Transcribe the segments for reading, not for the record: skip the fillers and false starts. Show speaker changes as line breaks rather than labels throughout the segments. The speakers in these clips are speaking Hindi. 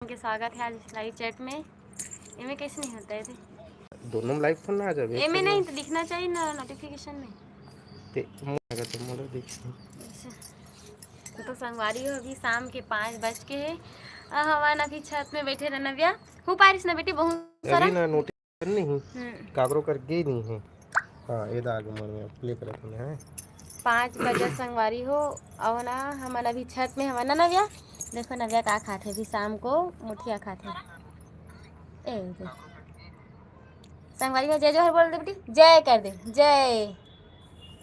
के स्वागत है आज लाइव चैट में। इनमें कैसे नहीं होता है थे?
दोनों में लाइव फोन ना आ जाए
ए में नहीं तो दिखना चाहिए ना नोटिफिकेशन में।
ते मोगा तो मोड़ा देखिए
तो संगवारी हो अभी शाम के 5 बज के है। हवन अभी छत में बैठे रहना व्या हूँ पारिस ना बेटी बहुत सारा
अभी ना नोटिफिकेशन नहीं कागरो कर गई नहीं है। हाँ ये दाग मन में प्ले करते हैं
5 बजे संगवारी हो और ना हमारा अभी छत में हवा ना नव्या देखो नव्या का खाते अभी शाम को मुठिया खाते ए संगवारी हो जय जोहर बोल दे बेटी जय कर दे जय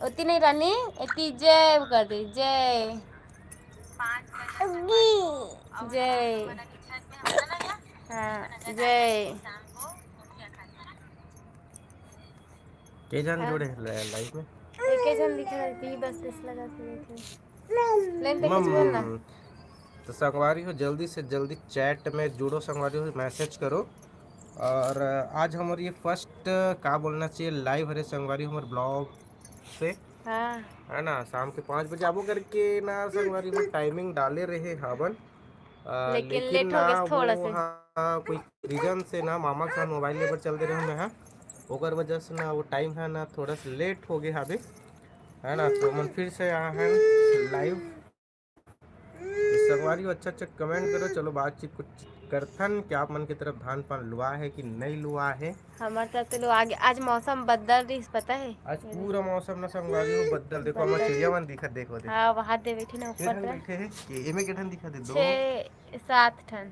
उतनी नहीं रानी इतनी जय कर दे जय जय हाँ जय
के जान जोड़े लाइव में
एक जन दिख रहा है बस इस लगा के बैठे लेन पे कुछ बोलना
तो संगवारी हो जल्दी से जल्दी चैट में जुड़ो संगवारी हो मैसेज करो। और आज हमारे ये फर्स्ट का बोलना चाहिए लाइव हरे संगवारी हमारे ब्लॉग से
हाँ
है ना शाम के 5 बजे आबो करके ना संगवारी में टाइमिंग डाले रहे हवन
लेकिन
लेकिन
लेट
ना
हो गया
वो
थोड़ा से
हाँ कोई रीजन से ना मामा के साथ मोबाइल लेकर चलते रहे मैं ओकर वजह से ना वो टाइम है ना थोड़ा सा लेट हो गया अभी है ना। तो मन फिर से यहाँ है लाइव संगवारी अच्छा अच्छा कमेंट करो चलो बातचीत कुछ करथन क्या आप मन की तरफ धान पान लुआ है कि नहीं लुआ है।
हमारे तरफ तो लोग आगे आज मौसम बदल रही पता है
आज पूरा मौसम ना संगवारी हो बदल देखो हम चिड़िया मन दिखत देखो दे
हाँ वहाँ दे बैठे ना ऊपर
केठन बैठे है कि एमे केठन दिखा दे
6-7 ठन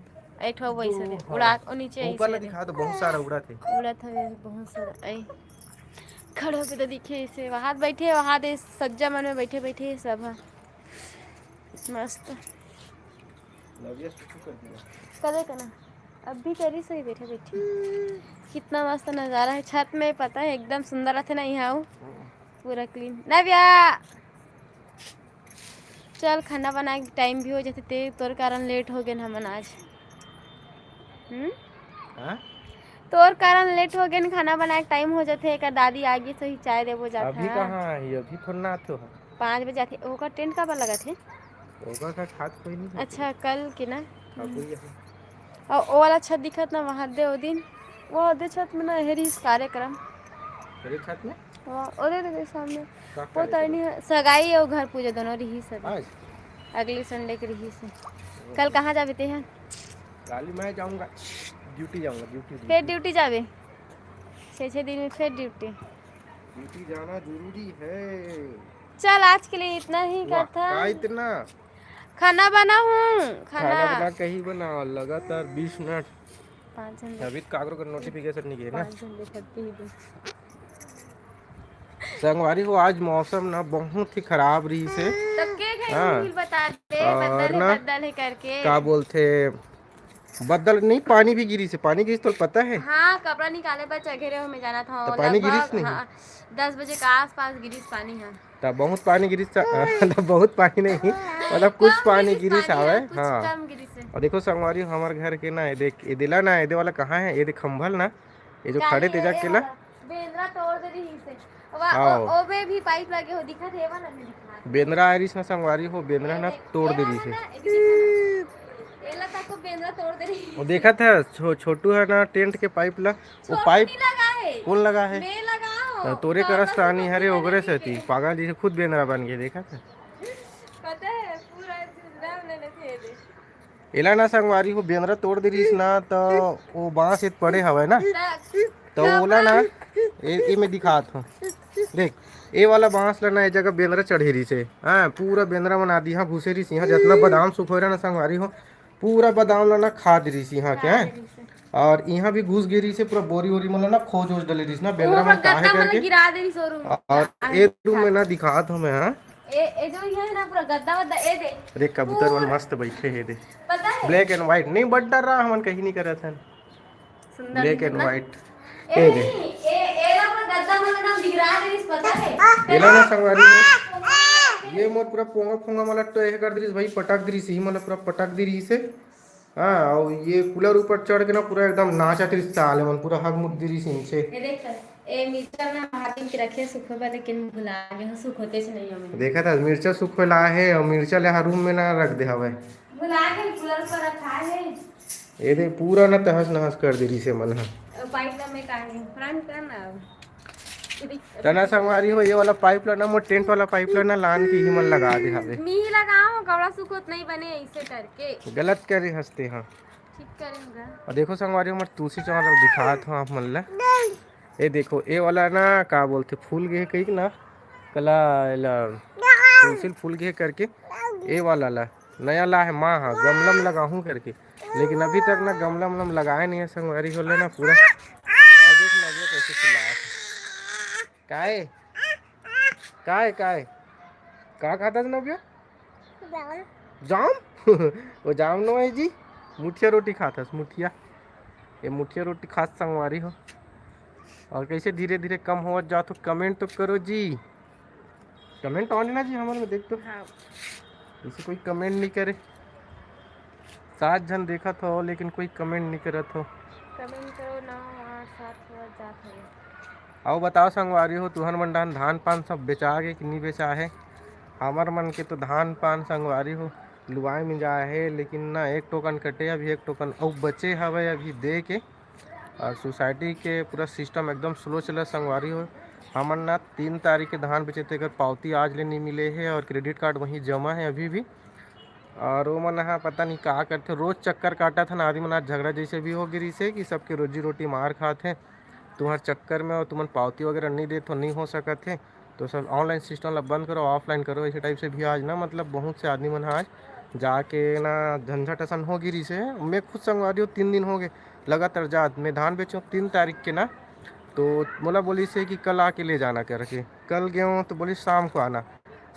एक हो वैसे दे उड़ा और नीचे
ऊपर ना
ऐसे
दिखा तो बहुत सारा उड़ा थे
उड़ा था बहुत सारा ऐ खड़े होके तो दिखे ऐसे वहाँ बैठे वहाँ दे सज्जा मन में बैठे बैठे सब है मस्त करे का ना अब भी करी सही बैठे बैठे कितना मस्त नज़ारा है छत में पता है एकदम सुंदर रहते ना यहाँ पूरा क्लीन नव्या चल खाना बनाए टाइम भी हो जाते ते तोर कारण लेट हो गए हमन आज तोर कारण लेट हो गए खाना बनाए टाइम हो जाते एक दादी आगे से ही चाय देवो जाता
अभी कहाँ है अभी थोड़ा ना आते हो
5 बजे आते ओका टेंट कब लगा थे
होगा का खाद कोई नहीं
अच्छा कल के ना
कोई है
और वो वाला छत दिखत ना वहाँ दे वो दिन वो दे छत में ना हेरी कार्यक्रम
तेरे छत में
और दे सामने वो तो नहीं सगाई और घर पूजा दोनों रही सब
आज
अगले संडे की रही से कल कहाँ जावे ते हैं
काली मैं जाऊंगा ड्यूटी जाऊंगा ड्यूटी
फिर ड्यूटी जावे 6 दिन में फिर ड्यूटी
जाना जरूरी है।
चल आज के लिए इतना ही करता
क्या इतना
खाना बना हूँ
खाना बना कहीं बनाओ लगातार 20 मिनट
5
अभी कागरों का नोटिफिकेशन नहीं गया ना
5 घंटे करते ही
संगवारी को आज मौसम ना बहुत ही खराब रही से
हाँ बता दे बदल है करके
क्या बोलते बदल नहीं पानी भी गिरी से पानी गिरी तो पता है
हाँ कपड़ा निकाले पर चघेरे में जाना था
तो पानी गिरीस नहीं
10 बजे के आसपास गिरीस पानी है
तब बहुत पानी गिरीस मतलब बहुत पानी नहीं मतलब कुछ पानी गिरीस आवे हाँ और देखो संगवारी हमारे घर के ना ये देख ये दिला ना ये वाला कहाँ है ये देख खंभल ना ये जो खड़े तेजा के ना
बेंद्रा तोड़ दे रही से ओबे भी पाइप लगे हो दिखा थे वाला में दिखा
बेंद्रा आ रही ना संगवारी हो बेंद्रा ना तोड़ दे रही से वो देखा था छोटू है ना टेंट के पाइप ला वो पाइप कौन लगा है तोरे का रास्ता आनी हरे ओगरे से थी पागल जी से खुद बेंद्रा बन गए देखा था
पता है पूरा
एला ना संगवारी हो बेंद्रा तोड़ दे रही ना तो वो बांस इत पड़े हवे ना तो ओला ना ये में दिखात हूँ देख ये वाला बांस लेना ये जगह बेंद्रा चढ़े रही से हाँ पूरा बेंद्रा बना दी हाँ घुसे रही यहाँ जितना बादाम सुखो रहा ना संगवारी हो पूरा बादाम लाना खा दे रही यहाँ क्या है और यहाँ भी घुस गिरी से पूरा बोरी वोरी मतलब ना खोज वोज डले रही ना बेंद्रा में काहे करके
गिरा दे रही
और एक रूम में ना दिखात हूँ मैं हाँ
ए जो ये है ना पूरा गद्दा वद्दा ए दे
देख कबूतर वन मस्त बैठे है दे ब्लैक एंड व्हाइट नहीं बट डर रहा हमन कहीं नहीं कर रहा था ब्लैक एंड व्हाइट ए दे
ए ना पूरा गद्दा में ना गिरा दे रही पता है
एला ना संगवारी ये मोर पूरा पोंगा पोंगा मला तो ये कर दरीस भाई पटक दरीस ही मला पूरा पटक दरी से हाँ और ये कूलर ऊपर चढ़ के ना पूरा एकदम नाचा दरीस चाले मन पूरा हग मुद दरीस इनसे
ये देख ए मिर्चा ना हाथ में रखे सुखो पर लेकिन भुला गए हो सुख होते से नहीं हो
देखा था मिर्चा सुखो ला है और मिर्चा ले रूम में ना रख दे हवे
भुला के कूलर पर रखा है
ये देख पूरा ना तहस नहस कर दे रही से मन है।
पाइप ला में काहे फ्रंट करना
तना संगवारी हो ये वाला पाइप ला ना मो टेंट वाला पाइप ला ना लान की ही मन लगा दे हवे।
मी लगाओ कपड़ा सुखत नहीं बने ऐसे करके
गलत करे हंसते हाँ।
ठीक करेंगे।
और देखो संगवारी हो मैं तुलसी चौरा दिखा था आप मन ला। ये देखो ये वाला ना का बोलते फूल गे कही ना कला तुलसी फूल गे करके ये वाला ला नया ला है माँ हाँ गमला में लगा हूँ करके, लेकिन अभी तक ना गमला में लगाया नहीं है संगवारी हो ना पूरा। और देख लगे कैसे चिल्लाया काहे काहे काहे का खाता था नव्या जाम वो जाम नो है जी मुठिया रोटी खाता मुठिया ये मुठिया रोटी खास संगवारी हो। और कैसे धीरे धीरे कम हो जाओ तो कमेंट तो करो जी, कमेंट ऑन ना जी हमारे में देख तो
हाँ।
इसे कोई कमेंट नहीं करे 7 जन देखा था लेकिन कोई कमेंट नहीं करा था।
कमेंट करो 9 8 7 हो जात है।
आओ बताओ संगवारी हो तुहर मन डान धान पान सब बेचा के कि नहीं बेचा है। हमार मन के तो धान पान संगवारी हो लुआई में जाए है, लेकिन ना एक टोकन कटे अभी एक टोकन और बचे हवे अभी दे के। और सोसाइटी के पूरा सिस्टम एकदम स्लो चला संगवारी हो। हमन ना 3 तारीख के धान बेचे थे, अगर पावती आज ले नहीं मिले है और क्रेडिट कार्ड वहीं जमा है अभी भी। और वो मन हाँ पता नहीं क्या करते रोज़ चक्कर काटा था ना आदमी मन आज झगड़ा जैसे भी हो गिरी से कि सबके रोजी रोटी मार खाते तुम्हारे चक्कर में और तुमन पावती वगैरह नहीं दे तो नहीं हो सकते। तो सब ऑनलाइन सिस्टम ला बंद करो ऑफलाइन करो ऐसे टाइप से भी आज ना मतलब बहुत से आदमी मन आज जाके ना झंझट असन हो गिरी से। मैं खुद संगवारी हूँ 3 दिन हो गए लगातार जात मैं धान बेचूँ 3 तारीख के ना, तो मोला बोली से कि कल आके ले जाना करके। कल गया हूँ तो बोली शाम को आना,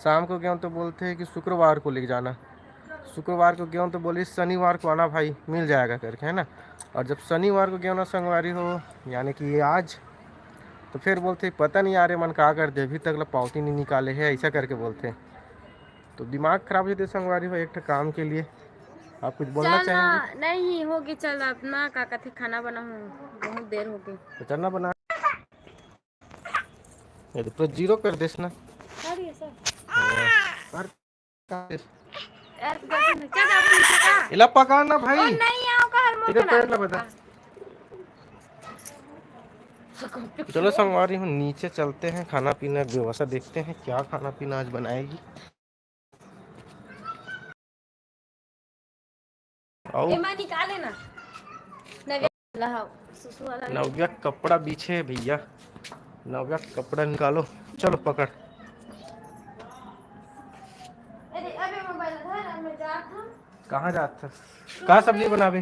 शाम को गया हूँ तो बोलते हैं कि शुक्रवार को ले जाना, शुक्रवार को गया हूँ तो बोली शनिवार को आना भाई मिल जाएगा करके है ना। और जब शनिवार को गया ना संगवारी हो यानी कि आज, तो फिर बोलते पता नहीं यार मन क्या करते अभी तक पावती नहीं निकाले है ऐसा करके बोलते। तो दिमाग खराब हो जाते संगवारी हो एक काम के लिए। आप कुछ बोलना चाहेंगे?
नहीं होगी चल अपना का कथे खाना बनाऊं बहुत देर हो गई
तो चलना बना ये तो पूरा जीरो कर देस ना
अरे सर
यार
क्या
इला पकाना भाई
नहीं आओ का हर
इधर पैर ला बता। चलो संगवारी हूँ नीचे चलते हैं खाना पीना व्यवस्था देखते हैं क्या खाना पीना आज बनाएगी।
निकाले ना
नव्या कपड़ा पीछे है भैया, नव्या कपड़ा निकालो चलो पकड़। कहाँ जाता कहाँ सब्जी बनावे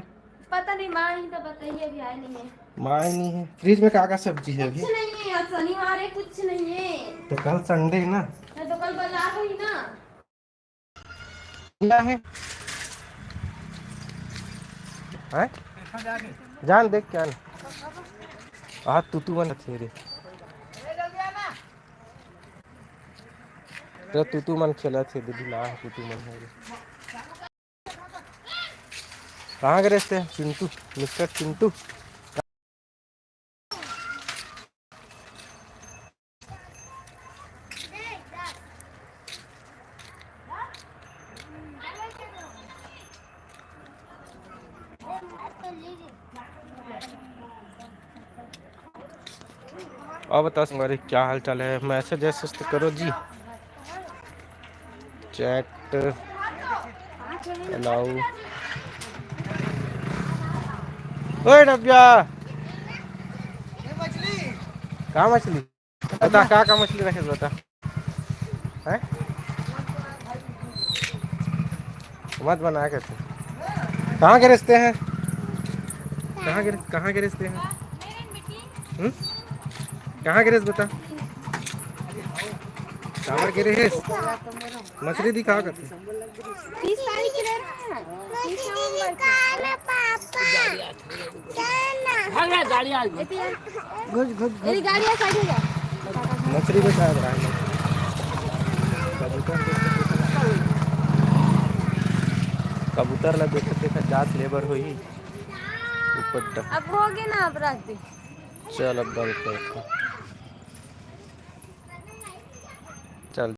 पता नहीं माँ ही तो बताइए अभी आए नहीं है।
माँ नहीं है फ्रिज में क्या सब्जी है अभी?
कुछ नहीं है शनिवार है कुछ नहीं है।
तो कल संडे है ना
तो कल बाजार हुई ना
क्या है जान देख क्या आ तू मन तेरे तू मन खेला थे दीदी ला तू मन है कहाँ गए थे चिंटू मिस्टर चिंटू? और बता संगवारी क्या हाल चाल है? मैसेज ऐसे तो करो जी, चैट अलाउ। ओए नव्या कहाँ मछली बता कहाँ मछली रखे बता है मत बना के तू कहाँ के रिश्ते हैं कहाँ के रिश्ते हैं कहाँ गिरे बता कहाँ गिरे है मछली दिखा कर
30 तारीख की
मछली बचा रहा है कबूतर लगे देखा जात लेबर हुई ऊपर
अब हो गए ना अब रख दी
चल अब बंद कर।